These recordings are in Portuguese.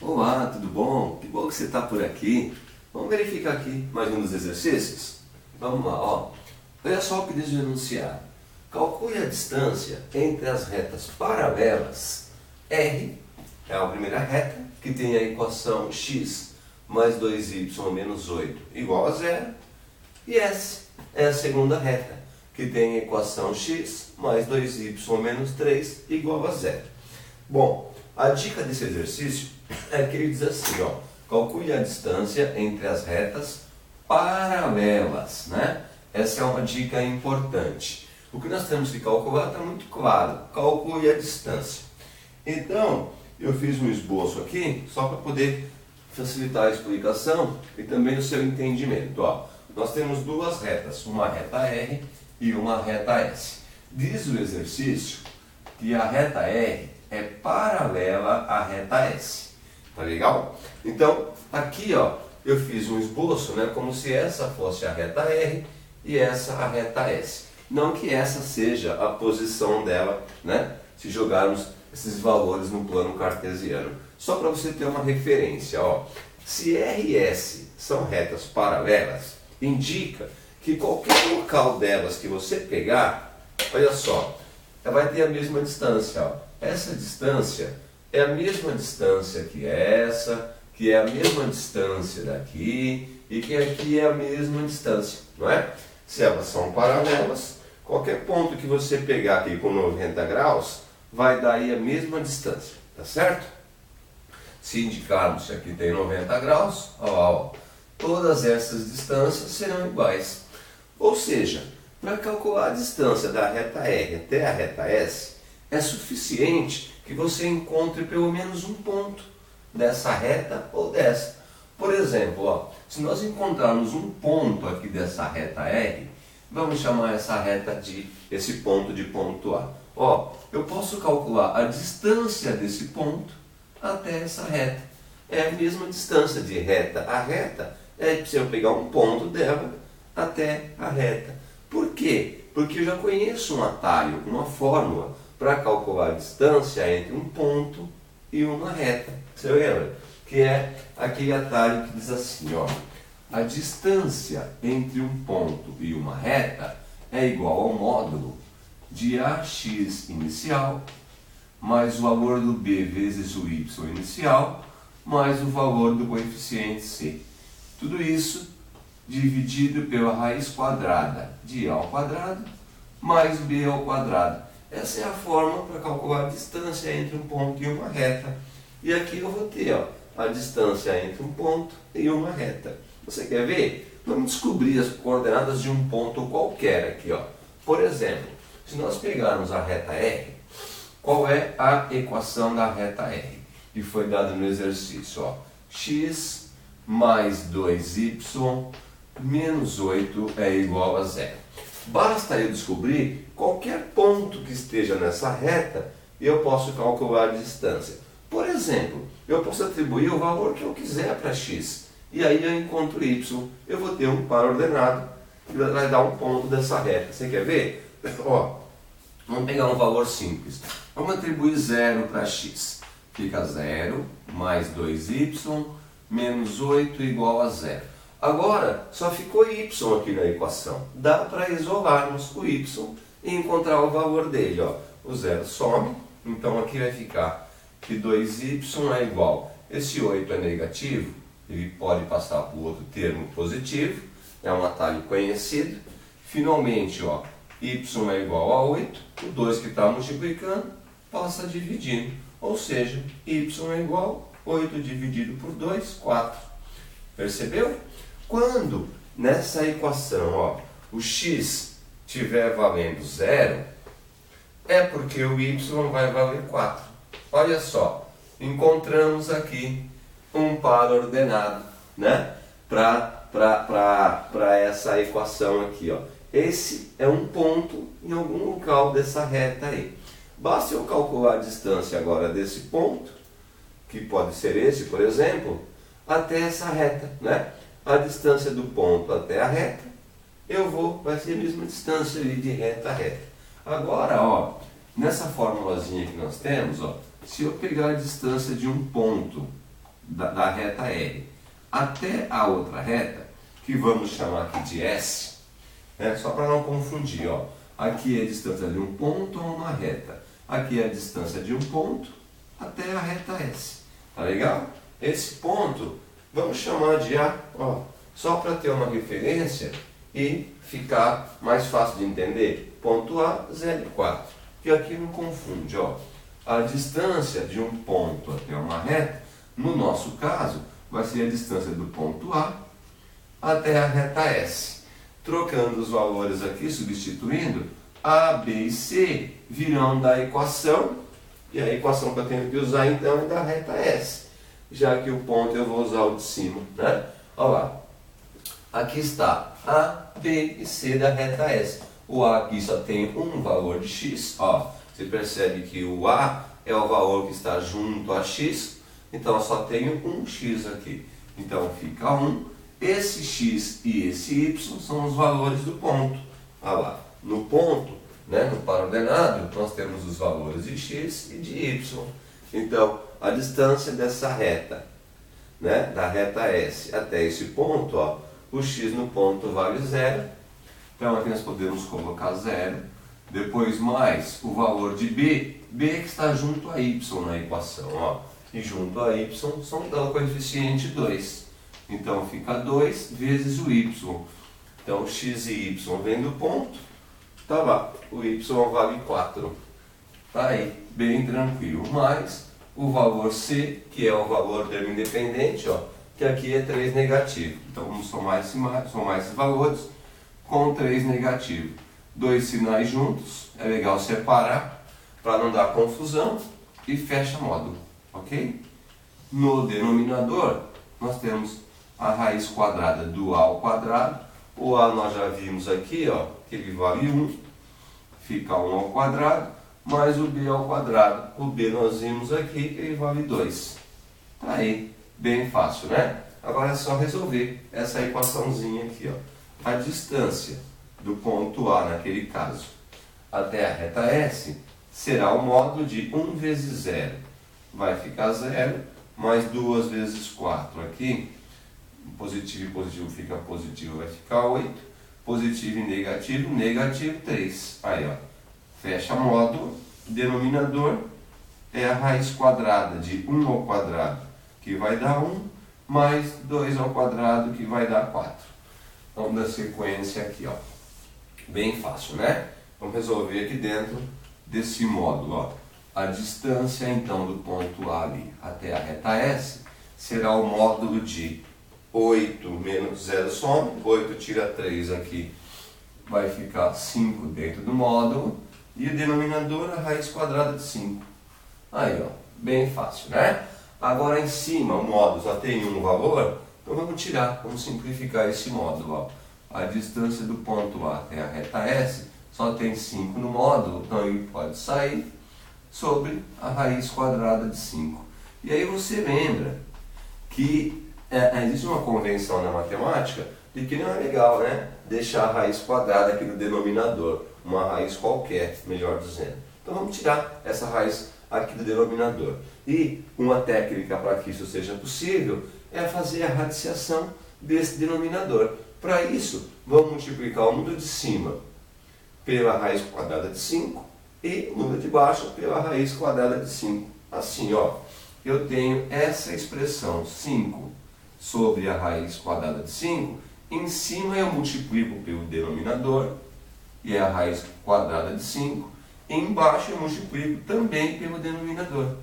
Olá, tudo bom? Que bom que você está por aqui. Vamos verificar aqui mais um dos exercícios? Vamos lá, ó. Olha só o que diz o enunciado. Calcule a distância entre as retas paralelas. R é a primeira reta, que tem a equação x mais 2y menos 8 igual a zero. E S é a segunda reta, que tem a equação x mais 2y menos 3 igual a zero. Bom, a dica desse exercício é que ele diz assim, ó, calcule a distância entre as retas paralelas, né? Essa é uma dica importante. O que nós temos que calcular está muito claro, calcule a distância. Então, eu fiz um esboço aqui, só para poder facilitar a explicação e também o seu entendimento. Ó, nós temos duas retas, uma reta R e uma reta S. Diz o exercício que a reta R é paralela à reta S. Tá legal? Então, aqui ó, eu fiz um esboço, né, como se essa fosse a reta R e essa a reta S. Não que essa seja a posição dela, né, se jogarmos esses valores no plano cartesiano. Só para você ter uma referência, ó. Se R e S são retas paralelas, indica que qualquer local delas que você pegar, olha só, ela vai ter a mesma distância, ó. Essa distância é a mesma distância que essa, que é a mesma distância daqui e que aqui é a mesma distância, não é? Se elas são paralelas, qualquer ponto que você pegar aqui com 90 graus vai dar aí a mesma distância, tá certo? Se indicarmos que aqui tem 90 graus, ó, todas essas distâncias serão iguais. Ou seja, para calcular a distância da reta R até a reta S, é suficiente que você encontre pelo menos um ponto dessa reta ou dessa. Por exemplo, ó, se nós encontrarmos um ponto aqui dessa reta R, vamos chamar essa reta de, esse ponto de ponto A. Ó, eu posso calcular a distância desse ponto até essa reta. É a mesma distância de reta a reta, é se eu pegar um ponto dela até a reta. Por quê? Porque eu já conheço um atalho, uma fórmula para calcular a distância entre um ponto e uma reta. Você lembra? Que é aquele atalho que diz assim, ó, a distância entre um ponto e uma reta é igual ao módulo de AX inicial mais o valor do B vezes o Y inicial mais o valor do coeficiente C. Tudo isso dividido pela raiz quadrada de A ao quadrado mais B ao quadrado. Essa é a fórmula para calcular a distância entre um ponto e uma reta. E aqui eu vou ter, ó, a distância entre um ponto e uma reta. Você quer ver? Vamos descobrir as coordenadas de um ponto qualquer aqui, ó. Por exemplo, se nós pegarmos a reta R, qual é a equação da reta R? Que foi dada no exercício, ó. X mais 2y menos 8 é igual a zero. Basta eu descobrir qualquer ponto que esteja nessa reta e eu posso calcular a distância. Por exemplo, eu posso atribuir o valor que eu quiser para x. E aí eu encontro y. Eu vou ter um par ordenado que vai dar um ponto dessa reta. Você quer ver? Ó, vamos pegar um valor simples. Vamos atribuir 0 para x. Fica 0 mais 2y menos 8 igual a 0. Agora, só ficou y aqui na equação. Dá para isolarmos o y e encontrar o valor dele. Ó. O 0 some, então aqui vai ficar que 2y é igual. Esse 8 é negativo, ele pode passar para o outro termo positivo, é um atalho conhecido. Finalmente, ó, y é igual a 8, o 2 que está multiplicando passa dividindo. Ou seja, y é igual a 8 dividido por 2, 4. Percebeu? Quando nessa equação, ó, o x estiver valendo 0, é porque o y vai valer 4. Olha só, encontramos aqui um par ordenado, né? Para essa equação aqui, ó. Esse é um ponto em algum local dessa reta aí. Basta eu calcular a distância agora desse ponto, que pode ser esse, por exemplo, até essa reta, né? A distância do ponto até a reta, vai ser a mesma distância ali de reta a reta. Agora, ó, nessa formulazinha que nós temos, ó, se eu pegar a distância de um ponto da reta R até a outra reta, que vamos chamar aqui de S, né? Só para não confundir, ó. Aqui é a distância de um ponto a uma reta. Aqui é a distância de um ponto até a reta S. Tá legal? Esse ponto, vamos chamar de A, ó, só para ter uma referência e ficar mais fácil de entender. Ponto A, 0,4. Que aqui não confunde, ó. A distância de um ponto até uma reta, no nosso caso, vai ser a distância do ponto A até a reta S. Trocando os valores aqui, substituindo, A, B e C virão da equação, e a equação que eu tenho que usar então é da reta S, já que o ponto eu vou usar o de cima, né? Olha lá, aqui está A, B e C da reta S. O A aqui só tem um valor de x, ó. Você percebe que o A é o valor que está junto a x, então eu só tenho um x aqui. Então fica 1. Esse x e esse y são os valores do ponto. Olha lá, no ponto, né, no par-ordenado, nós temos os valores de x e de y. Então, a distância dessa reta, né, da reta S até esse ponto, ó, o x no ponto vale 0. Então aqui nós podemos colocar 0. Depois mais o valor de b, b que está junto a y na equação, ó. E junto a y dá o coeficiente 2. Então fica 2 vezes o y. Então x e y vem do ponto. Tá lá, o y vale 4. Tá aí, bem tranquilo. Mais o valor c, que é o valor termo independente, ó, que aqui é 3 negativo. Então vamos somar esses valores com 3 negativo. Dois sinais juntos, é legal separar para não dar confusão e fecha módulo, ok? No denominador, nós temos a raiz quadrada do a ao quadrado. O a nós já vimos aqui, ó, que ele vale 1, fica 1 ao quadrado, mais o b ao quadrado. O b nós vimos aqui que ele vale 2. Tá aí, bem fácil, né? Agora é só resolver essa equaçãozinha aqui, ó. A distância do ponto A, naquele caso, até a reta S, será o módulo de 1 vezes 0. Vai ficar 0, mais 2 vezes 4 aqui. Positivo e positivo fica positivo, vai ficar 8. Positivo e negativo, negativo 3. Aí, ó, fecha módulo. Denominador é a raiz quadrada de 1 ao quadrado, que vai dar 1, mais 2 ao quadrado, que vai dar 4. Vamos dar sequência aqui, ó. Bem fácil, né? Vamos resolver aqui dentro desse módulo, ó. A distância, então, do ponto A ali até a reta S será o módulo de 8 menos 0 some. 8 tira 3 aqui, vai ficar 5 dentro do módulo. E o denominador, a raiz quadrada de 5. Aí, ó, bem fácil, né? Agora em cima, o módulo só tem um valor, então vamos tirar, vamos simplificar esse módulo, ó. A distância do ponto A até a reta S só tem 5 no módulo, então ele pode sair sobre a raiz quadrada de 5. E aí você lembra que existe uma convenção na matemática de que não é legal, né, deixar a raiz quadrada aqui no denominador, uma raiz qualquer, melhor dizendo. Então vamos tirar essa raiz aqui do denominador. E uma técnica para que isso seja possível é fazer a radiciação desse denominador. Para isso, vamos multiplicar o número de cima pela raiz quadrada de 5 e o número de baixo pela raiz quadrada de 5. Assim, ó, eu tenho essa expressão 5 sobre a raiz quadrada de 5. Em cima eu multiplico pelo denominador, e é a raiz quadrada de 5. Embaixo eu multiplico também pelo denominador,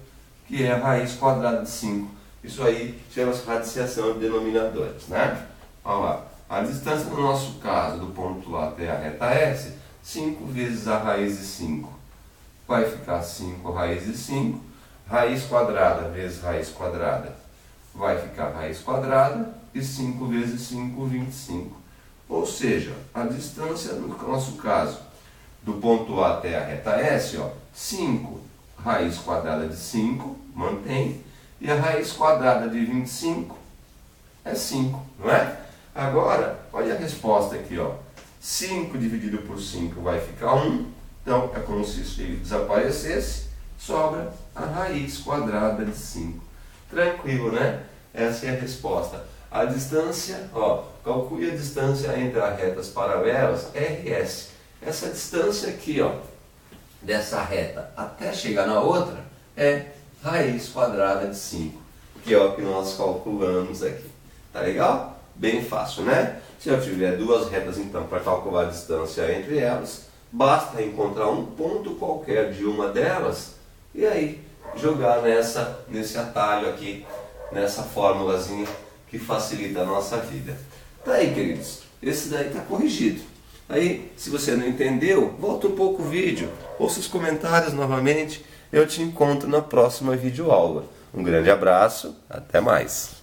que é a raiz quadrada de 5. Isso aí chama-se radiciação de denominadores, né? Olha lá. A distância no nosso caso, do ponto A até a reta S, 5 vezes a raiz de 5. Vai ficar 5 raiz de 5. Raiz quadrada vezes raiz quadrada. Vai ficar raiz quadrada. E 5 vezes 5, 25. Ou seja, a distância no nosso caso, do ponto A até a reta S, ó, 5 raiz quadrada de 5, mantém. E a raiz quadrada de 25 é 5, não é? Agora, olha a resposta aqui, ó. 5 dividido por 5 vai ficar 1. Então, é como se isso desaparecesse. Sobra a raiz quadrada de 5. Tranquilo, né? Essa é a resposta. A distância, ó, calcule a distância entre as retas paralelas, RS. Essa distância aqui, ó, dessa reta até chegar na outra, é raiz quadrada de 5, que é o que nós calculamos aqui. Tá legal? Bem fácil, né? Se eu tiver duas retas, então, para calcular a distância entre elas, basta encontrar um ponto qualquer de uma delas e aí jogar nesse atalho aqui, nessa formulazinha que facilita a nossa vida. Tá aí, queridos, esse daí está corrigido. Aí, se você não entendeu, volta um pouco o vídeo, ouça os comentários novamente, eu te encontro na próxima videoaula. Um grande abraço, até mais!